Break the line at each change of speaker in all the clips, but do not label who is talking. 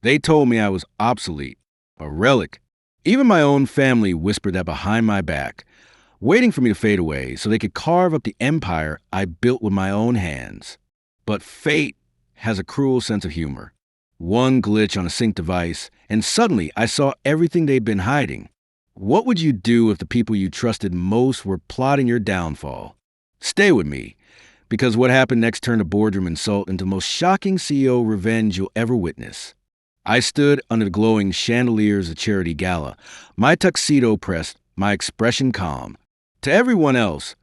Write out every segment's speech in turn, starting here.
They told me I was obsolete, a relic. Even my own family whispered that behind my back, waiting for me to fade away so they could carve up the empire I built with my own hands. But fate has a cruel sense of humor. One glitch on a sync device, and suddenly I saw everything they'd been hiding. What would you do if the people you trusted most were plotting your downfall? Stay with me, because what happened next turned a boardroom insult into the most shocking CEO revenge you'll ever witness. I stood under the glowing chandeliers of charity gala, my tuxedo pressed, my expression calm. To everyone else,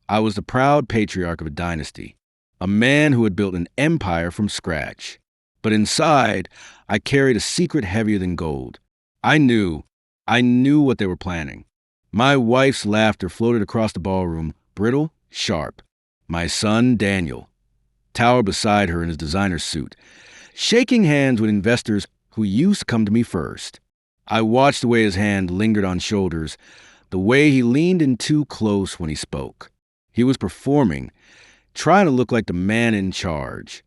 I was the proud patriarch of a dynasty, a man who had built an empire from scratch. But inside, I carried a secret heavier than gold. I knew what they were planning. My wife's laughter floated across the ballroom, brittle, sharp. My son, Daniel, towered beside her in his designer suit, shaking hands with investors who used to come to me first. I watched the way his hand lingered on shoulders, the way he leaned in too close when he spoke. He was performing, trying to look like the man in charge.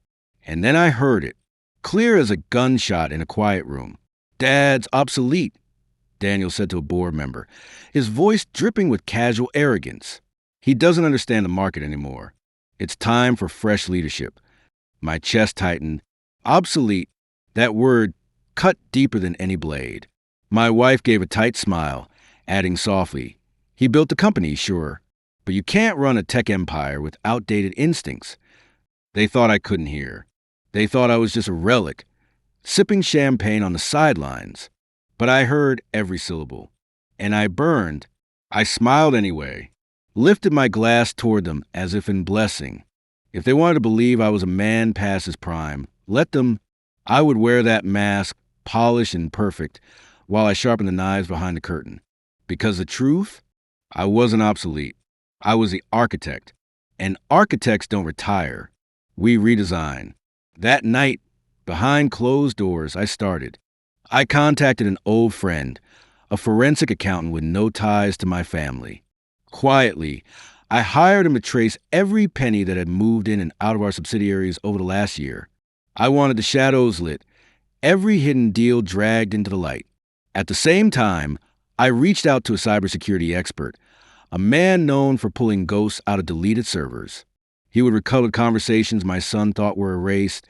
And then I heard it, clear as a gunshot in a quiet room. "Dad's obsolete," Daniel said to a board member, his voice dripping with casual arrogance. "He doesn't understand the market anymore. It's time for fresh leadership." My chest tightened. Obsolete, that word cut deeper than any blade. My wife gave a tight smile, adding softly, "He built the company, sure, but you can't run a tech empire with outdated instincts." They thought I couldn't hear. They thought I was just a relic, sipping champagne on the sidelines. But I heard every syllable, and I burned. I smiled anyway, lifted my glass toward them as if in blessing. If they wanted to believe I was a man past his prime, let them. I would wear that mask, polished and perfect, while I sharpened the knives behind the curtain. Because the truth, I wasn't obsolete. I was the architect. And architects don't retire. We redesign. That night, behind closed doors, I started. I contacted an old friend, a forensic accountant with no ties to my family. Quietly, I hired him to trace every penny that had moved in and out of our subsidiaries over the last year. I wanted the shadows lit, every hidden deal dragged into the light. At the same time, I reached out to a cybersecurity expert, a man known for pulling ghosts out of deleted servers. He would recover conversations my son thought were erased,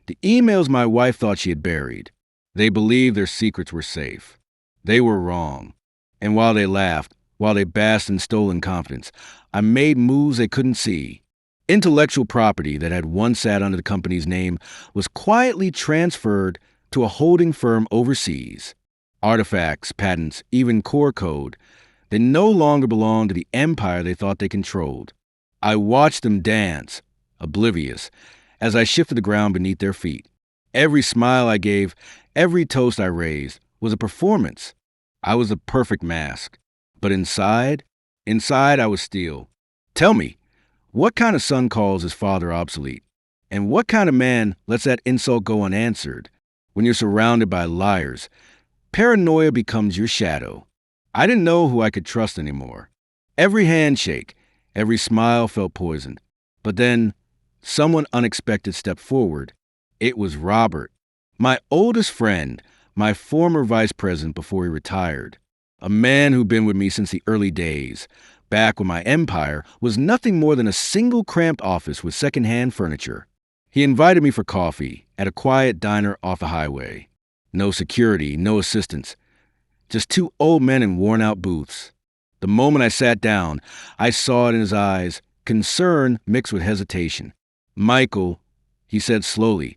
the emails my wife thought she had buried. They believed their secrets were safe. They were wrong. And while they laughed, while they basked in stolen confidence, I made moves they couldn't see. Intellectual property that had once sat under the company's name was quietly transferred to a holding firm overseas. Artifacts, patents, even core code, they no longer belonged to the empire they thought they controlled. I watched them dance, oblivious, as I shifted the ground beneath their feet. Every smile I gave, every toast I raised, was a performance. I was the perfect mask. But inside I was steel. Tell me, what kind of son calls his father obsolete? And what kind of man lets that insult go unanswered? When you're surrounded by liars, paranoia becomes your shadow. I didn't know who I could trust anymore. Every handshake, every smile felt poisoned. But then, someone unexpected stepped forward. It was Robert, my oldest friend, my former vice president before he retired. A man who'd been with me since the early days, back when my empire was nothing more than a single cramped office with secondhand furniture. He invited me for coffee at a quiet diner off the highway. No security, no assistants. Just two old men in worn-out booths. The moment I sat down, I saw it in his eyes, concern mixed with hesitation. "Michael," he said slowly,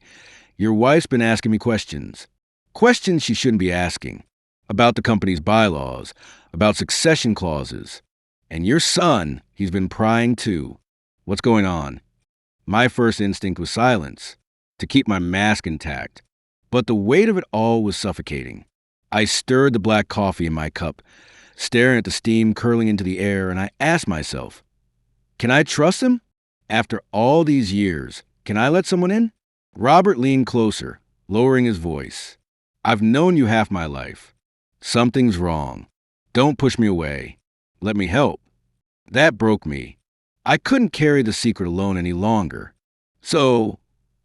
"your wife's been asking me questions. Questions she shouldn't be asking. About the company's bylaws, about succession clauses. And your son, he's been prying too. What's going on?" My first instinct was silence, to keep my mask intact. But the weight of it all was suffocating. I stirred the black coffee in my cup, staring at the steam curling into the air, and I asked myself, can I trust him? After all these years, can I let someone in? Robert leaned closer, lowering his voice. "I've known you half my life. Something's wrong. Don't push me away. Let me help." That broke me. I couldn't carry the secret alone any longer. "So,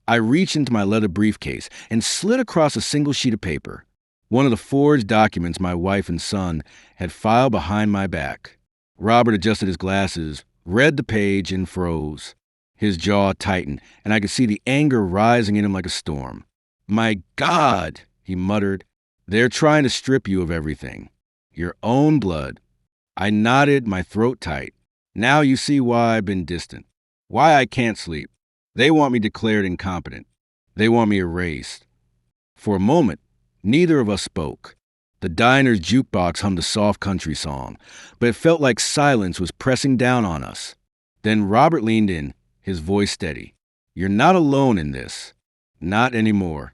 I reached into my leather briefcase and slid across a single sheet of paper, one of the forged documents my wife and son had filed behind my back. Robert adjusted his glasses, read the page, and froze. His jaw tightened, and I could see the anger rising in him like a storm. "My God," he muttered, "they're trying to strip you of everything. Your own blood." I nodded, my throat tight. "Now you see why I've been distant. Why I can't sleep. They want me declared incompetent. They want me erased." For a moment, neither of us spoke. The diner's jukebox hummed a soft country song, but it felt like silence was pressing down on us. Then Robert leaned in, his voice steady. "You're not alone in this. Not anymore."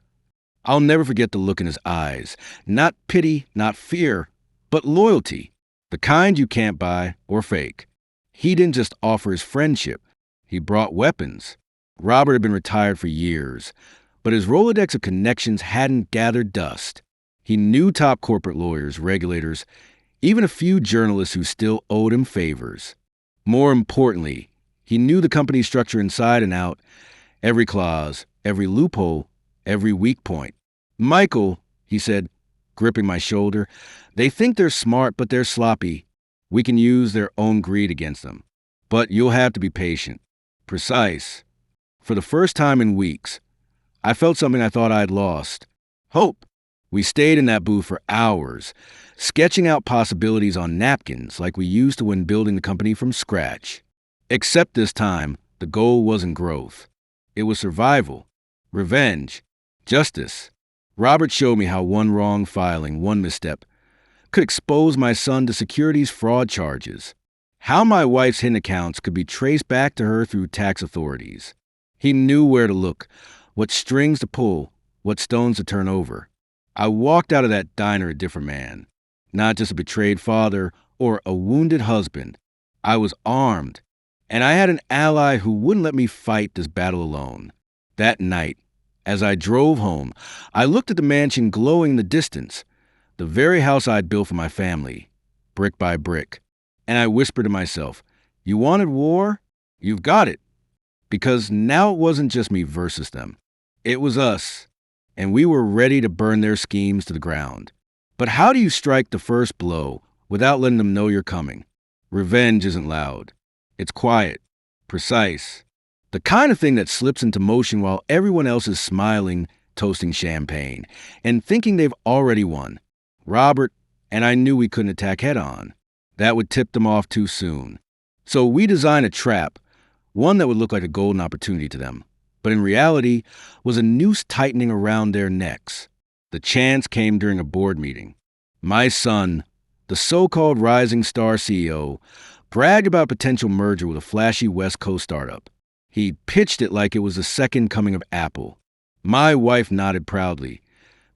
I'll never forget the look in his eyes. Not pity, not fear, but loyalty. The kind you can't buy or fake. He didn't just offer his friendship. He brought weapons. Robert had been retired for years, but his Rolodex of connections hadn't gathered dust. He knew top corporate lawyers, regulators, even a few journalists who still owed him favors. More importantly, he knew the company's structure inside and out, every clause, every loophole, every weak point. "Michael," he said, gripping my shoulder, "they think they're smart, but they're sloppy. We can use their own greed against them. But you'll have to be patient." Precise. For the first time in weeks, I felt something I thought I'd lost. Hope. We stayed in that booth for hours, sketching out possibilities on napkins like we used to when building the company from scratch. Except this time, the goal wasn't growth. It was survival, revenge, justice. Robert showed me how one wrong filing, one misstep, could expose my son to securities fraud charges. How my wife's hidden accounts could be traced back to her through tax authorities. He knew where to look, what strings to pull, what stones to turn over. I walked out of that diner a different man. Not just a betrayed father or a wounded husband. I was armed, and I had an ally who wouldn't let me fight this battle alone. That night, as I drove home, I looked at the mansion glowing in the distance, the very house I'd built for my family, brick by brick. And I whispered to myself, "You wanted war? You've got it." Because now it wasn't just me versus them. It was us, and we were ready to burn their schemes to the ground. But how do you strike the first blow without letting them know you're coming? Revenge isn't loud. It's quiet, precise. The kind of thing that slips into motion while everyone else is smiling, toasting champagne, and thinking they've already won. Robert and I knew we couldn't attack head-on. That would tip them off too soon. So we designed a trap, one that would look like a golden opportunity to them, but in reality was a noose tightening around their necks. The chance came during a board meeting. My son, the so-called rising star CEO, bragged about potential merger with a flashy West Coast startup. He pitched it like it was the second coming of Apple. My wife nodded proudly,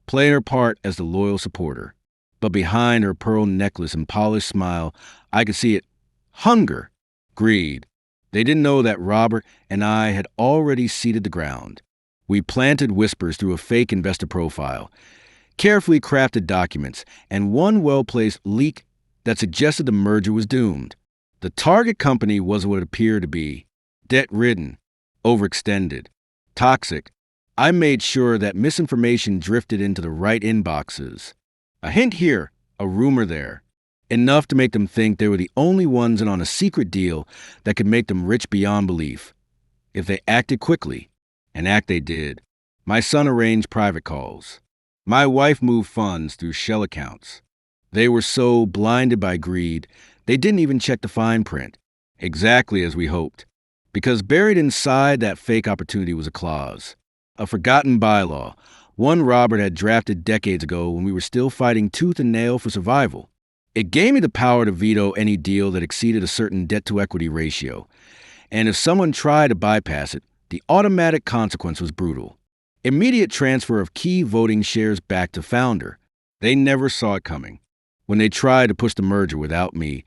playing her part as the loyal supporter. But behind her pearl necklace and polished smile, I could see it. Hunger. Greed. They didn't know that Robert and I had already seeded the ground. We planted whispers through a fake investor profile, carefully crafted documents, and one well-placed leak that suggested the merger was doomed. The target company was what it appeared to be. Debt-ridden, overextended, toxic. I made sure that misinformation drifted into the right inboxes. A hint here, a rumor there. Enough to make them think they were the only ones in on a secret deal that could make them rich beyond belief. If they acted quickly, and act they did. My son arranged private calls. My wife moved funds through shell accounts. They were so blinded by greed, they didn't even check the fine print. Exactly as we hoped. Because buried inside that fake opportunity was a clause. A forgotten bylaw. One Robert had drafted decades ago when we were still fighting tooth and nail for survival. It gave me the power to veto any deal that exceeded a certain debt-to-equity ratio. And if someone tried to bypass it, the automatic consequence was brutal. Immediate transfer of key voting shares back to founder. They never saw it coming. When they tried to push the merger without me,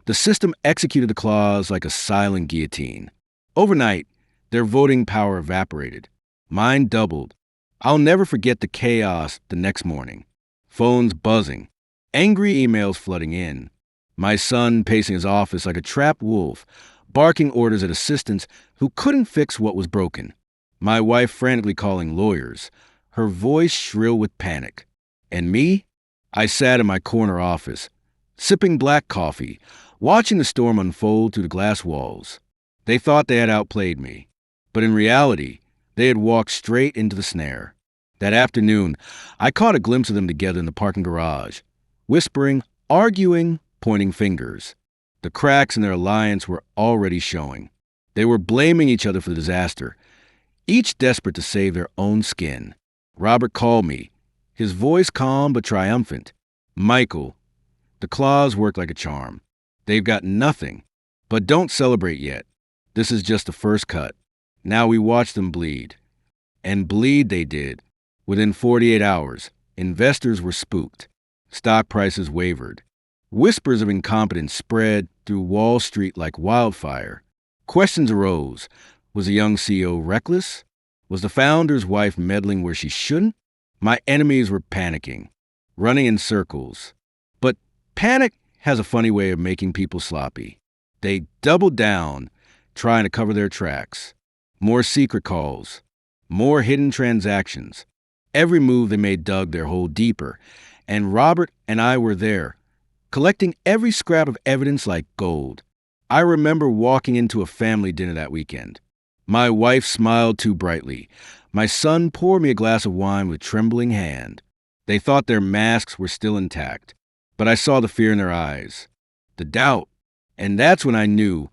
the system executed the clause like a silent guillotine. Overnight, their voting power evaporated. Mine doubled. I'll never forget the chaos the next morning. Phones buzzing. Angry emails flooding in. My son pacing his office like a trapped wolf, barking orders at assistants who couldn't fix what was broken. My wife frantically calling lawyers, her voice shrill with panic. And me? I sat in my corner office, sipping black coffee, watching the storm unfold through the glass walls. They thought they had outplayed me, but in reality, they had walked straight into the snare. That afternoon, I caught a glimpse of them together in the parking garage, whispering, arguing, pointing fingers. The cracks in their alliance were already showing. They were blaming each other for the disaster, each desperate to save their own skin. Robert called me, his voice calm but triumphant. Michael, the claws work like a charm. They've got nothing. But don't celebrate yet. This is just the first cut. Now we watch them bleed. And bleed they did. Within 48 hours, investors were spooked. Stock prices wavered. Whispers of incompetence spread through Wall Street like wildfire. Questions arose. Was the young CEO reckless? Was the founder's wife meddling where she shouldn't? My enemies were panicking, running in circles. But panic has a funny way of making people sloppy. They doubled down, trying to cover their tracks. More secret calls, more hidden transactions. Every move they made dug their hole deeper, and Robert and I were there, collecting every scrap of evidence like gold. I remember walking into a family dinner that weekend. My wife smiled too brightly. My son poured me a glass of wine with trembling hand. They thought their masks were still intact, but I saw the fear in their eyes, the doubt, and that's when I knew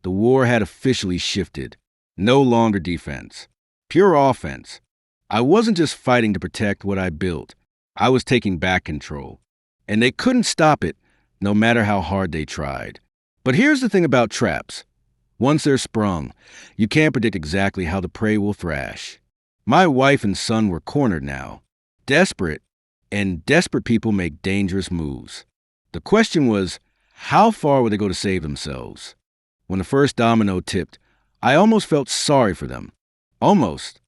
the war had officially shifted. No longer defense, pure offense. I wasn't just fighting to protect what I built. I was taking back control, and they couldn't stop it, no matter how hard they tried. But here's the thing about traps. Once they're sprung, you can't predict exactly how the prey will thrash. My wife and son were cornered now, desperate, and desperate people make dangerous moves. The question was, how far would they go to save themselves? When the first domino tipped, I almost felt sorry for them. Almost.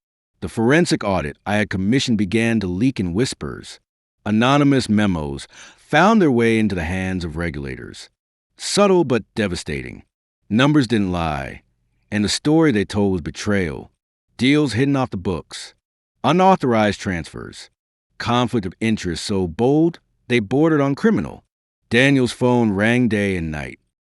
The forensic audit I had commissioned began to leak in whispers. Anonymous memos found their way into the hands of regulators. Subtle but devastating. Numbers didn't lie, and the story they told was betrayal. Deals hidden off the books. Unauthorized transfers. Conflict of interest so bold, they bordered on criminal. Daniel's phone rang day and night.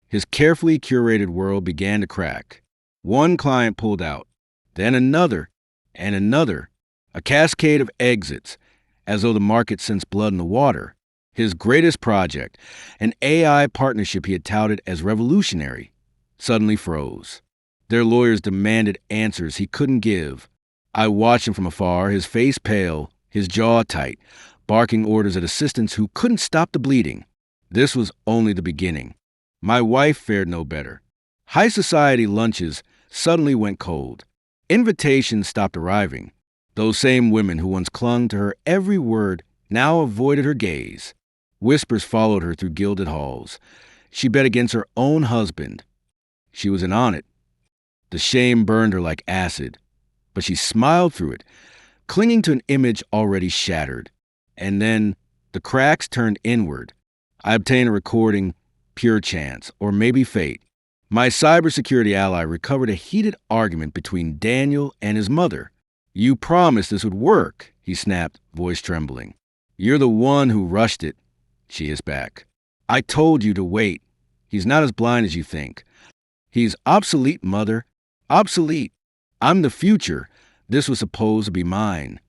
His carefully curated world began to crack. One client pulled out, then another, and another. A cascade of exits, as though the market sensed blood in the water. His greatest project, an AI partnership he had touted as revolutionary, suddenly froze. Their lawyers demanded answers he couldn't give. I watched him from afar, his face pale, his jaw tight, barking orders at assistants who couldn't stop the bleeding. This was only the beginning. My wife fared no better. High society lunches suddenly went cold. Invitations stopped arriving. Those same women who once clung to her every word now avoided her gaze. Whispers followed her through gilded halls. She bet against her own husband. She was in on it. The shame burned her like acid, but she smiled through it, clinging to an image already shattered. And then the cracks turned inward. I obtained a recording, pure chance, or maybe fate. My cybersecurity ally recovered a heated argument between Daniel and his mother. "You promised this would work," he snapped, voice trembling. "You're the one who rushed it," she hissed back. "I told you to wait. He's not as blind as you think. He's obsolete, mother. Obsolete. I'm the future. This was supposed to be mine."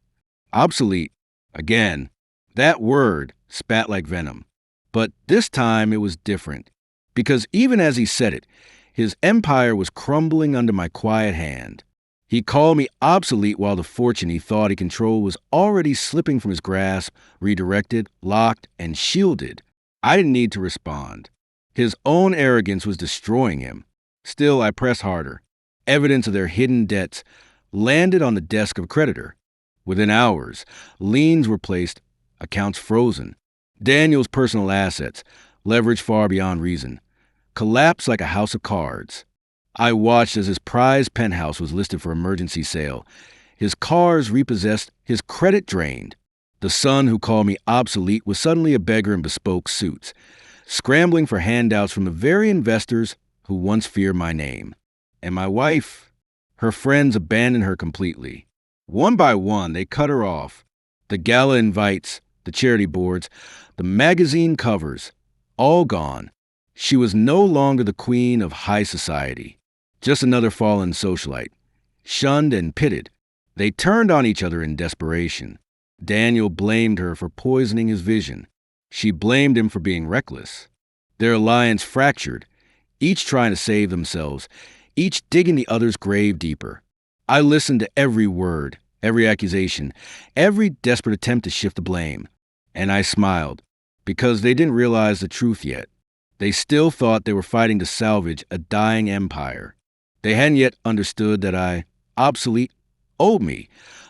Obsolete. Again. That word spat like venom. But this time it was different. Because even as he said it, his empire was crumbling under my quiet hand. He called me obsolete while the fortune he thought he controlled was already slipping from his grasp, redirected, locked, and shielded. I didn't need to respond. His own arrogance was destroying him. Still, I pressed harder. Evidence of their hidden debts landed on the desk of a creditor. Within hours, liens were placed, accounts frozen. Daniel's personal assets, leveraged far beyond reason, collapsed like a house of cards. I watched as his prized penthouse was listed for emergency sale, his cars repossessed, his credit drained. The son who called me obsolete was suddenly a beggar in bespoke suits, scrambling for handouts from the very investors who once feared my name. And my wife, Her friends abandoned her completely. One by one, they cut her off. The gala invites, the charity boards, the magazine covers, all gone. She was no longer the queen of high society, just another fallen socialite, shunned and pitted. They turned on each other in desperation. Daniel blamed her for poisoning his vision. She blamed him for being reckless. Their alliance fractured, each trying to save themselves, each digging the other's grave deeper. I listened to every word, every accusation, every desperate attempt to shift the blame. And I smiled, because they didn't realize the truth yet. They still thought they were fighting to salvage a dying empire. They hadn't yet understood that Obsolete, owed me,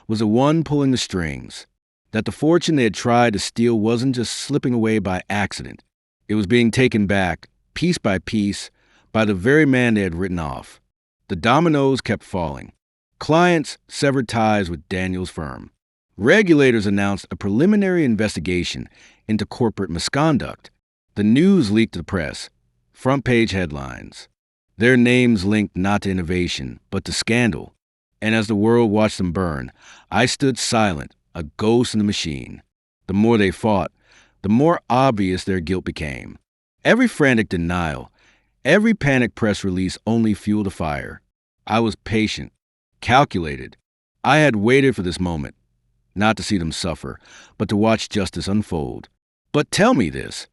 was the one pulling the strings. That the fortune they had tried to steal wasn't just slipping away by accident. It was being taken back, piece by piece, by the very man they had written off. The dominoes kept falling. Clients severed ties with Daniel's firm. Regulators announced a preliminary investigation into corporate misconduct. The news leaked to the press. Front-page headlines. Their names linked not to innovation, but to scandal. And as the world watched them burn, I stood silent, a ghost in the machine. The more they fought, the more obvious their guilt became. Every frantic denial, every panic press release only fueled a fire. I was patient, calculated. I had waited for this moment, not to see them suffer, but to watch justice unfold. But tell me this,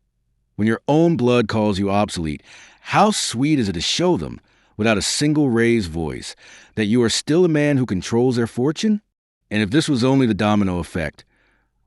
when your own blood calls you obsolete, how sweet is it to show them, without a single raised voice, that you are still a man who controls their fortune? And if this was only the domino effect,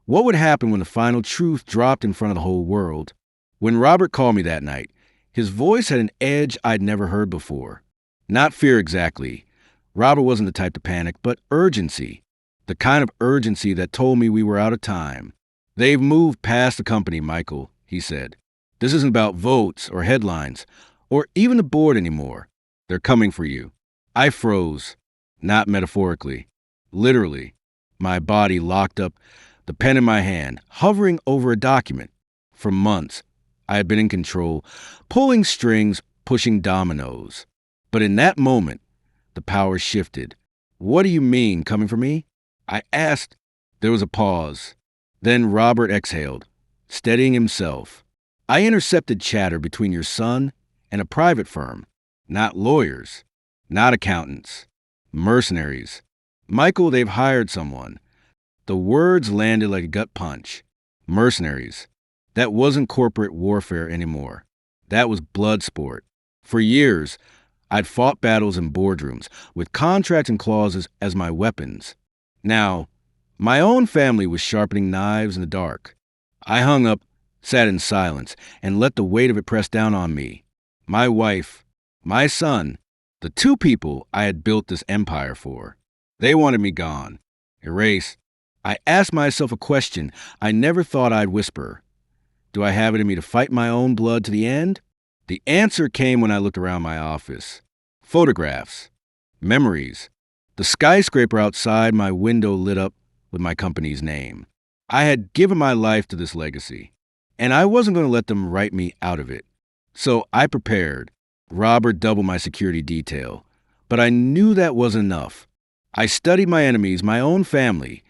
what would happen when the final truth dropped in front of the whole world? When Robert called me that night, his voice had an edge I'd never heard before. Not fear exactly. Robert wasn't the type to panic, but urgency. The kind of urgency that told me we were out of time. "They've moved past the company, Michael," he said. "This isn't about votes or headlines, or even the board anymore. They're coming for you." I froze, not metaphorically, literally. My body locked up, the pen in my hand, hovering over a document. For months, I had been in control, pulling strings, pushing dominoes. But in that moment, the power shifted. "What do you mean, coming for me?" I asked. There was a pause. Then Robert exhaled, steadying himself. "I intercepted chatter between your son and a private firm. Not lawyers, not accountants, mercenaries. Michael, they've hired someone." The words landed like a gut punch. Mercenaries. That wasn't corporate warfare anymore. That was blood sport. For years, I'd fought battles in boardrooms, with contracts and clauses as my weapons. Now, my own family was sharpening knives in the dark. I hung up, sat in silence, and let the weight of it press down on me. My wife, my son, the two people I had built this empire for. They wanted me gone, erased. I asked myself a question I never thought I'd whisper. Do I have it in me to fight my own blood to the end? The answer came when I looked around my office. Photographs. Memories. The skyscraper outside my window lit up with my company's name. I had given my life to this legacy, and I wasn't going to let them write me out of it. So I prepared. Robert doubled my security detail. But I knew that wasn't enough. I studied my enemies, my own family,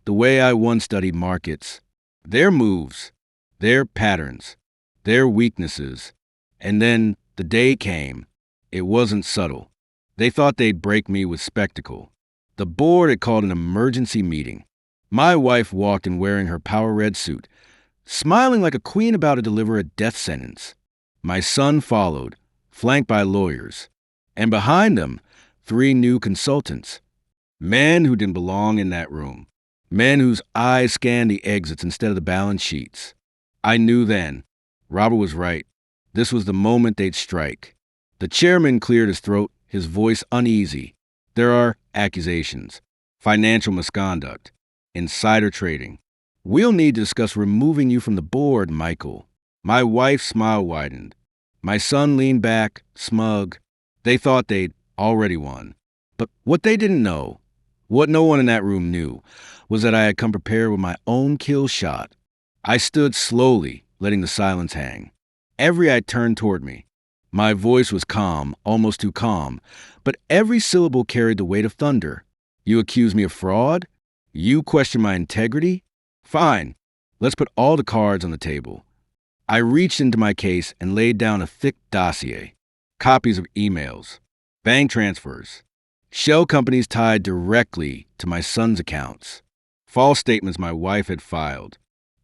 the way I once studied markets. Their moves, their patterns, their weaknesses. And then the day came. It wasn't subtle. They thought they'd break me with spectacle. The board had called an emergency meeting. My wife walked in wearing her power red suit, smiling like a queen about to deliver a death sentence. My son followed, flanked by lawyers. And behind them, 3 new consultants. Men who didn't belong in that room. Men whose eyes scanned the exits instead of the balance sheets. I knew then. Robert was right. This was the moment they'd strike. The chairman cleared his throat, his voice uneasy. There are accusations, financial misconduct, insider trading. We'll need to discuss removing you from the board, Michael. My wife's smile widened. My son leaned back, smug. They thought they'd already won. But what they didn't know, what no one in that room knew, was that I had come prepared with my own kill shot. I stood slowly, letting the silence hang. Every eye turned toward me. My voice was calm, almost too calm, but every syllable carried the weight of thunder. You accuse me of fraud? You question my integrity? Fine. Let's put all the cards on the table. I reached into my case and laid down a thick dossier. Copies of emails, bank transfers, shell companies tied directly to my son's accounts, false statements my wife had filed,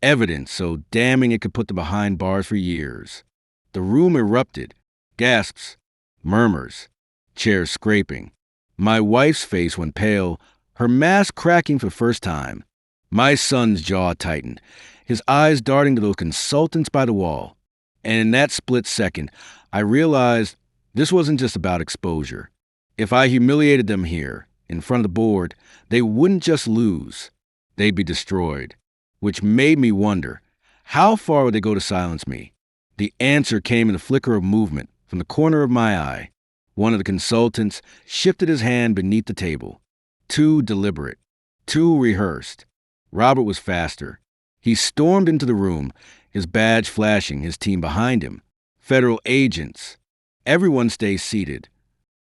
evidence so damning it could put them behind bars for years. The room erupted. Gasps, murmurs, chairs scraping. My wife's face went pale, her mask cracking for the first time. My son's jaw tightened, his eyes darting to those consultants by the wall. And in that split second, I realized this wasn't just about exposure. If I humiliated them here, in front of the board, they wouldn't just lose, they'd be destroyed. Which made me wonder, how far would they go to silence me? The answer came in the flicker of movement from the corner of my eye. One of the consultants shifted his hand beneath the table. Too deliberate, too rehearsed. Robert was faster. He stormed into the room, his badge flashing, his team behind him. Federal agents. Everyone stay seated.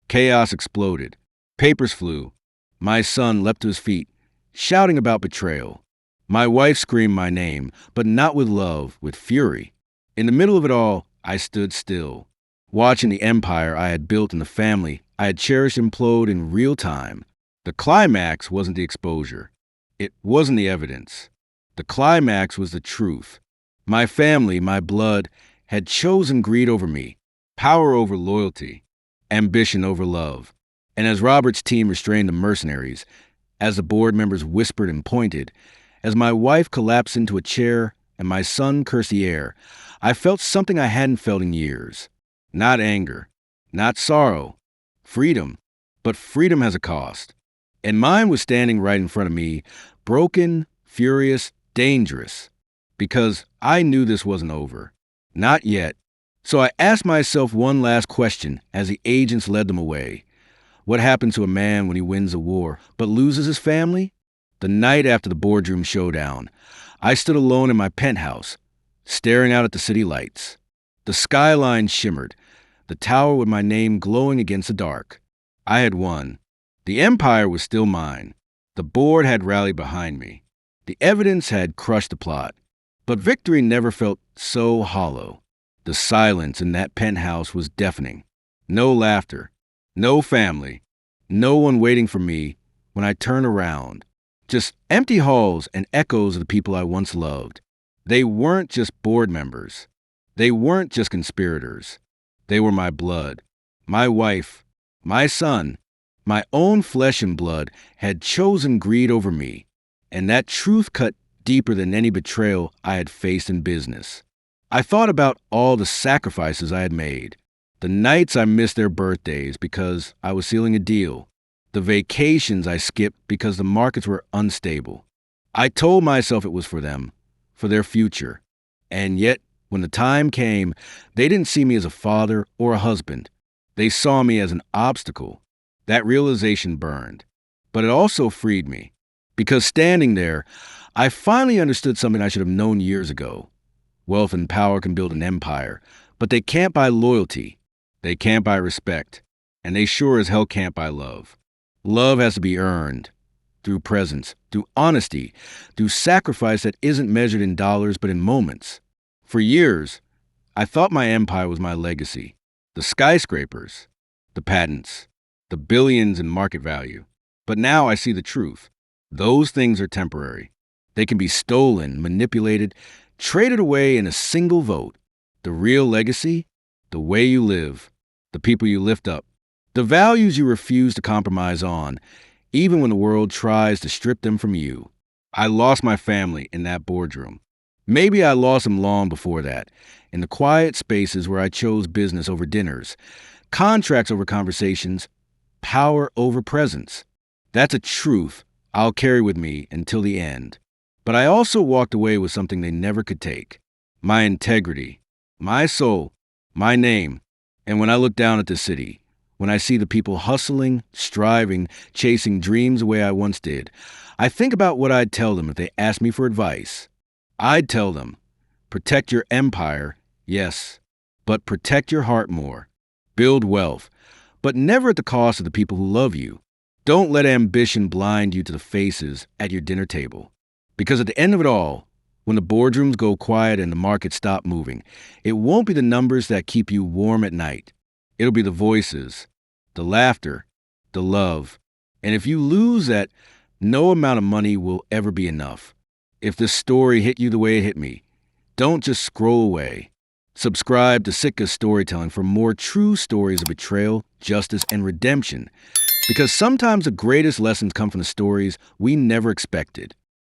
Chaos exploded. Papers flew. My son leapt to his feet, shouting about betrayal. My wife screamed my name, but not with love, with fury. In the middle of it all, I stood still, watching the empire I had built and the family I had cherished implode in real time. The climax wasn't the exposure. It wasn't the evidence. The climax was the truth. My family, my blood, had chosen greed over me, power over loyalty, ambition over love. And as Robert's team restrained the mercenaries, as the board members whispered and pointed, as my wife collapsed into a chair and my son cursed the air, I felt something I hadn't felt in years. Not anger, not sorrow, freedom. But freedom has a cost. And mine was standing right in front of me, broken, furious, dangerous. Because I knew this wasn't over. Not yet. So I asked myself one last question as the agents led them away. What happens to a man when he wins a war but loses his family? The night after the boardroom showdown, I stood alone in my penthouse, staring out at the city lights. The skyline shimmered, the tower with my name glowing against the dark. I had won. The empire was still mine. The board had rallied behind me. The evidence had crushed the plot. But victory never felt so hollow. The silence in that penthouse was deafening. No laughter, no family, no one waiting for me when I turned around. Just empty halls and echoes of the people I once loved. They weren't just board members. They weren't just conspirators. They were my blood, my wife, my son. My own flesh and blood had chosen greed over me, and that truth cut deeper than any betrayal I had faced in business. I thought about all the sacrifices I had made, the nights I missed their birthdays because I was sealing a deal, the vacations I skipped because the markets were unstable. I told myself it was for them, for their future. And yet, when the time came, they didn't see me as a father or a husband. They saw me as an obstacle. That realization burned. But it also freed me. Because standing there, I finally understood something I should have known years ago. Wealth and power can build an empire, but they can't buy loyalty. They can't buy respect. And they sure as hell can't buy love. Love has to be earned. Through presence, through honesty, through sacrifice that isn't measured in dollars but in moments. For years, I thought my empire was my legacy. The skyscrapers, the patents, the billions in market value. But now I see the truth. Those things are temporary. They can be stolen, manipulated, traded away in a single vote. The real legacy? The way you live, the people you lift up, the values you refuse to compromise on, even when the world tries to strip them from you. I lost my family in that boardroom. Maybe I lost them long before that, in the quiet spaces where I chose business over dinners, contracts over conversations, power over presence. That's a truth I'll carry with me until the end. But I also walked away with something they never could take. My integrity, my soul, my name. And when I look down at the city, when I see the people hustling, striving, chasing dreams the way I once did, I think about what I'd tell them if they asked me for advice. I'd tell them, protect your empire, yes, but protect your heart more. Build wealth, but never at the cost of the people who love you. Don't let ambition blind you to the faces at your dinner table. Because at the end of it all, when the boardrooms go quiet and the markets stop moving, it won't be the numbers that keep you warm at night. It'll be the voices, the laughter, the love. And if you lose that, no amount of money will ever be enough. If this story hit you the way it hit me, don't just scroll away. Subscribe to Sitka's Storytelling for more true stories of betrayal, justice, and redemption. Because sometimes the greatest lessons come from the stories we never expected.